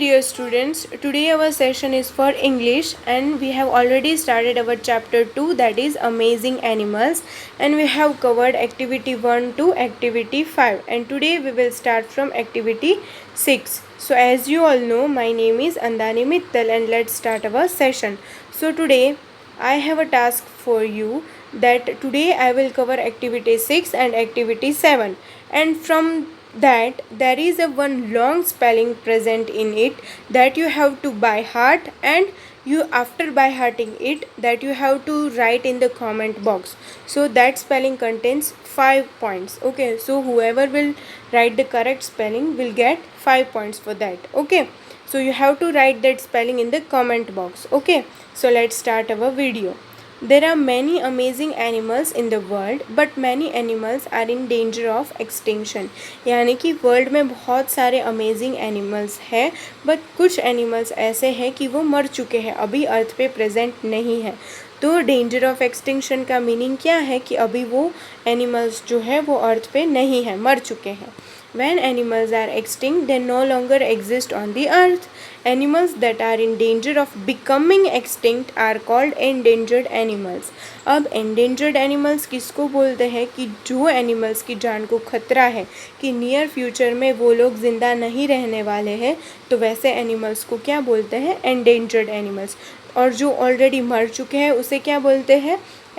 dear students. Today our session is for English and we have already started our chapter 2, that is Amazing Animals, and we have covered activity 1 to activity 5, and today we will start from activity 6. So as you all know, my name is Andani Mittal and let's start our session. So today I have a task for you that today I will cover activity 6 and activity 7, and from that there is a one long spelling present in it that you have to by heart, and you after by hearting it that you have to write in the comment box. So that spelling contains 5 points. Okay, so whoever will write the correct spelling will get 5 points for that. Okay, so you have to write that spelling in the comment box. Okay, so let's start our video. There are many amazing animals in the world, but many animals are in danger of extinction. यानी कि world में बहुत सारे amazing animals हैं, but कुछ animals ऐसे हैं कि वो मर चुके हैं, अभी अर्थ पे प्रेजेंट नहीं है. तो डेंजर ऑफ एक्सटिंक्शन का मीनिंग क्या है कि अभी वो एनिमल्स जो है वो अर्थ पे नहीं है, मर चुके हैं. When animals are extinct, they no longer exist on the earth. Animals that are in danger of becoming extinct are called endangered animals. अब endangered animals किसको बोलते हैं कि जो animals की जान को खतरा है कि नियर फ्यूचर में वो लोग ज़िंदा नहीं रहने वाले हैं, तो वैसे animals को क्या बोलते हैं? endangered animals. और जो ऑलरेडी मर चुके हैं उसे क्या बोलते हैं?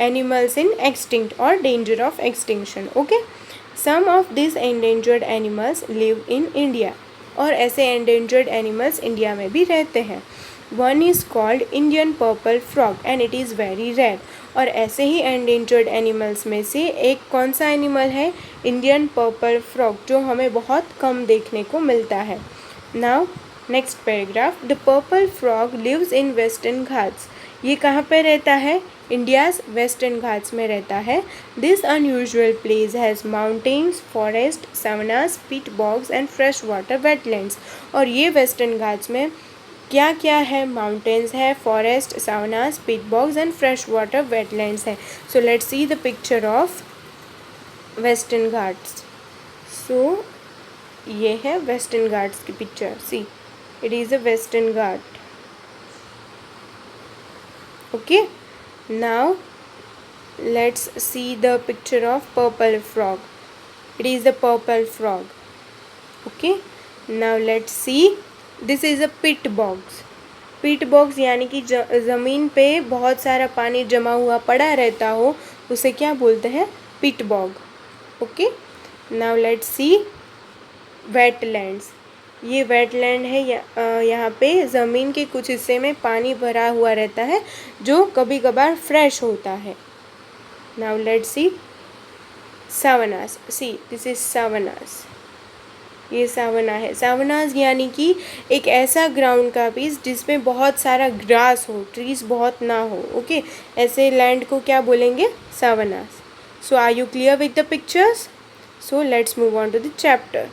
animals in extinct और danger of extinction. Okay? Some of these endangered animals live in India. और ऐसे endangered animals इंडिया में भी रहते हैं. One is called Indian purple frog and it is very rare. और ऐसे ही endangered animals में से एक कौन सा एनिमल है? Indian purple frog, जो हमें बहुत कम देखने को मिलता है. Now next paragraph. The purple frog lives in Western Ghats. ये कहाँ पे रहता है? इंडियाज़ वेस्टर्न घाट्स में रहता है. This unusual place has mountains, forest, savannas, peat bogs and fresh water wetlands. और ये वेस्टर्न घाट्स में क्या क्या है? माउंटेन्स है, forest, savannas, peat bogs and fresh water wetlands है. So let's see the picture of Western Ghats. So ये है वेस्टर्न घाट्स की picture. See, it is a Western Ghat. Okay, now let's see the picture of purple frog. It is the purple frog. Okay, now let's see. This is a pit bogs. Pit bogs यानी कि ज़मीन पे बहुत सारा पानी जमा हुआ पड़ा रहता हो, उसे क्या बोलते हैं? pit bog. Okay, now let's see wetlands. ये वेटलैंड है. यहाँ पे ज़मीन के कुछ हिस्से में पानी भरा हुआ रहता है जो कभी कभार फ्रेश होता है. Now let's see savannas. See, this is savannas. ये सावना है. सावनास यानी कि एक ऐसा ग्राउंड का पीस जिसमें बहुत सारा ग्रास हो, ट्रीज बहुत ना हो. ओके, ऐसे लैंड को क्या बोलेंगे? Savannas. So are you clear with the pictures? So let's move on to the chapter.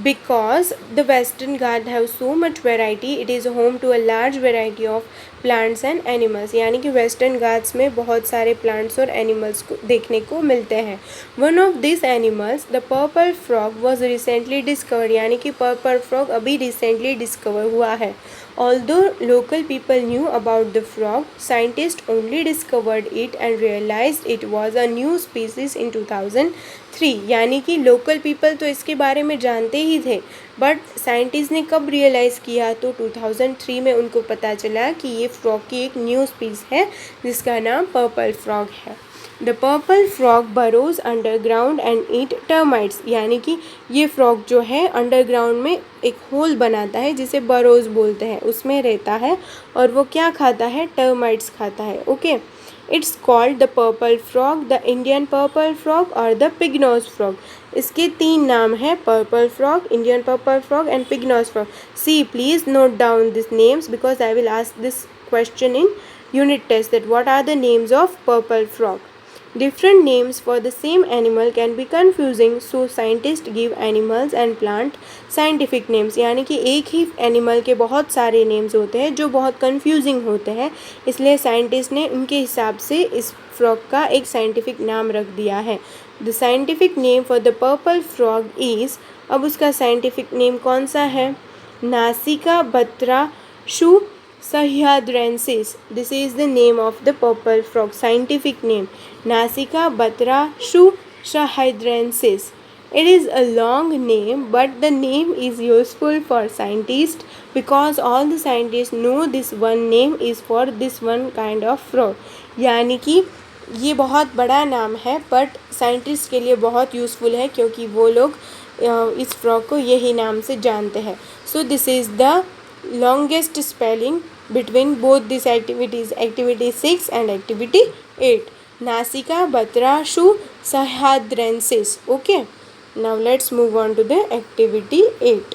Because the Western Ghats have so much variety, it is home to a large variety of plants and animals. यानी कि western Ghats में बहुत सारे plants और animals को देखने को मिलते हैं. One of this animals, the purple frog, was recently discovered. यानी कि पर्पल फ्रॉग अभी रिसेंटली डिस्कवर हुआ है. Although local people knew about the frog, scientists only discovered it and realized it was a new species in 2003. यानी कि local people तो इसके बारे में जानते ही थे, बट साइंटिस्ट ने कब रियलाइज़ किया? तो 2003 में उनको पता चला कि ये फ्रॉग की एक न्यू स्पीस है जिसका नाम पर्पल फ्रॉग है. The purple frog burrows underground and eat termites. यानी कि ये फ्रॉग जो है अंडरग्राउंड में एक होल बनाता है जिसे बरोज बोलते हैं, उसमें रहता है और वो क्या खाता है? टर्माइट्स खाता है. Okay, it's called the purple frog, the Indian purple frog और द पिग्नोज फ्रॉग. इसके 3 नाम हैं: purple frog, Indian purple frog and pignose frog. See, please note down this names because I will ask this question in unit test that what are the names of purple frog. Different names for the same animal can be confusing, so scientists give animals and plant scientific names. यानी कि एक ही animal के बहुत सारे names होते हैं जो बहुत confusing होते हैं, इसलिए साइंटिस्ट ने उनके हिसाब से इस फ्रॉग का एक साइंटिफिक नाम रख दिया है. The scientific name for the purple frog is, अब उसका साइंटिफिक नेम कौन सा है? Nasikabatrachus sahyadrensis. This is the name of the purple frog. Scientific name Nasikabatrachus सह्याद्रेंसिस. It is a long name, but the name is useful for scientists because all the scientists know this one name is for this one kind of frog. यानी कि ये बहुत बड़ा नाम है but scientist के लिए बहुत यूज़फुल है क्योंकि वो लोग इस फ्रॉग को यही नाम से जानते हैं. So this is the longest spelling between both this activities, activity 6 and activity 8. नासिका बत्राशु सह्याद्रेंसिस. Okay. Now let's move on to the activity 8.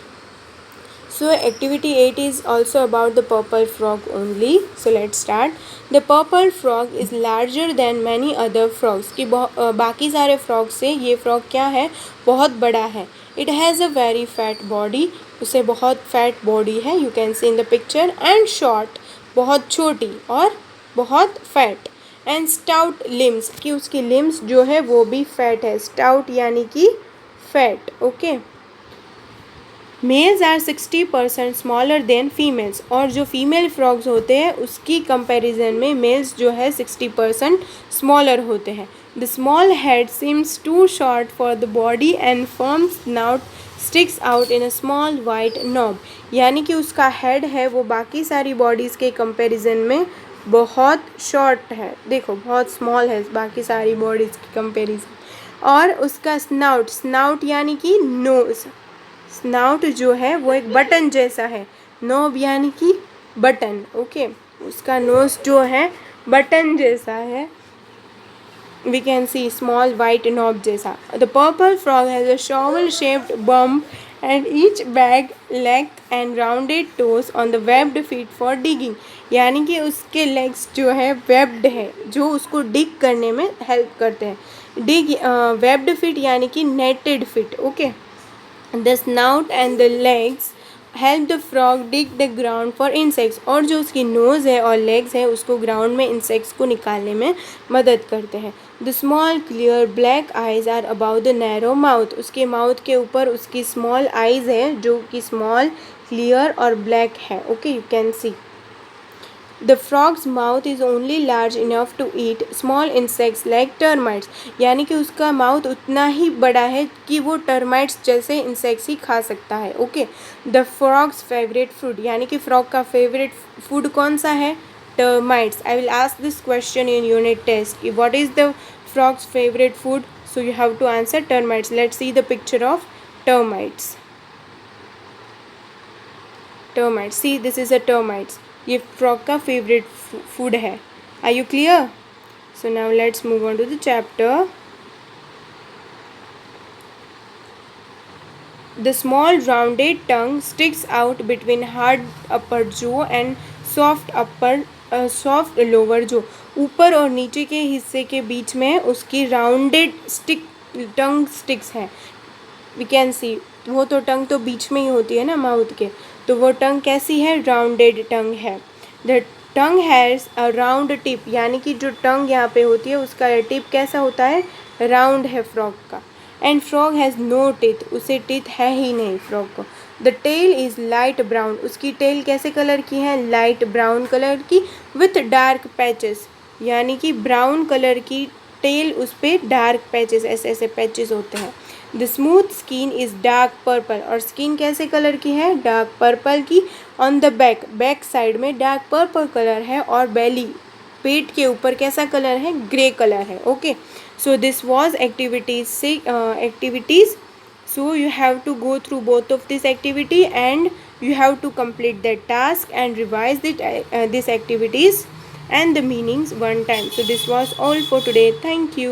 So activity 8 is also about the purple frog only. So let's start. The purple frog is larger than many other frogs. कि बाकी सारे frog से ये frog क्या है? बहुत बड़ा है. It has a very fat body. उसे बहुत fat body है. You can see in the picture. And short. बहुत छोटी और बहुत fat. And stout limbs. कि उसकी limbs जो है वो भी fat है. Stout यानी कि fat. Okay. Males are 60% smaller than females. और जो फीमेल फ्रॉग्स होते हैं उसकी कंपैरिजन में मेल्स जो है 60% स्मॉलर होते हैं. The small head seems too short for the body and firm snout sticks out in a small white knob. यानी कि उसका हेड है वो बाकी सारी बॉडीज़ के कंपैरिजन में बहुत शॉर्ट है. देखो बहुत स्मॉल है बाकी सारी बॉडीज़ की कंपैरिजन. और उसका स्नाउट, स्नाउट यानी कि नोज. स्नाउट जो है वो एक बटन जैसा है. नोब यानी कि बटन. ओके. उसका नोज जो है बटन जैसा है. We can see small white knob जैसा. The purple frog has a shovel shaped bump and each bag leg and rounded toes on the webbed feet for digging. यानी कि उसके legs जो है webbed है जो उसको dig करने में help करते हैं. Dig webbed feet यानी कि netted feet. Okay. The snout and the legs help the frog dig the ground for insects. और जो उसकी nose है और legs है उसको ground में insects को निकालने में मदद करते हैं. The small clear black eyes are above the narrow mouth. उसके mouth के ऊपर उसकी small eyes है जो कि small, clear और black है. Okay, you can see. The frog's mouth is only large enough to eat small insects like termites. यानी कि उसका माउथ उतना ही बड़ा है कि वो termites जैसे insects ही खा सकता है. Okay. The frog's favorite food. यानी कि frog का favorite food कौन सा है? Termites. I will ask this question in unit test. What is the frog's favorite food? So you have to answer termites. Let's see the picture of termites. Termites. See, this is a termites. ये frog का favorite food है. Are you clear? So now let's move on to the chapter. The small rounded tongue sticks out between hard upper jaw and soft lower jaw. ऊपर और नीचे के हिस्से के बीच में उसकी राउंडेड टंग स्टिक्स है. We can see. वो तो टंग तो बीच में ही होती है ना माउथ के, तो वो टंग कैसी है? राउंडेड टंग है. The tongue has a round tip. यानी कि जो टंग यहाँ पे होती है उसका टिप कैसा होता है? राउंड है फ्रॉग का. And frog has no teeth. उसे टीथ है ही नहीं फ्रॉग को. The tail is light brown. उसकी टेल कैसे कलर की है? लाइट ब्राउन कलर की विथ डार्क पैचेस. यानी कि ब्राउन कलर की टेल, उस पर डार्क पैचेस, ऐसे ऐसे पैचेस होते हैं. The smooth skin is dark purple. और स्किन कैसे कलर की है? डार्क पर्पल की. ऑन द बैक साइड में डार्क पर्पल कलर है और बेली, पेट के ऊपर कैसा कलर है? ग्रे कलर है. Okay. So this was activities. So you have to go through both of this activity and you have to complete that task and revise these activities and the meanings one time. So this was all for today. Thank you.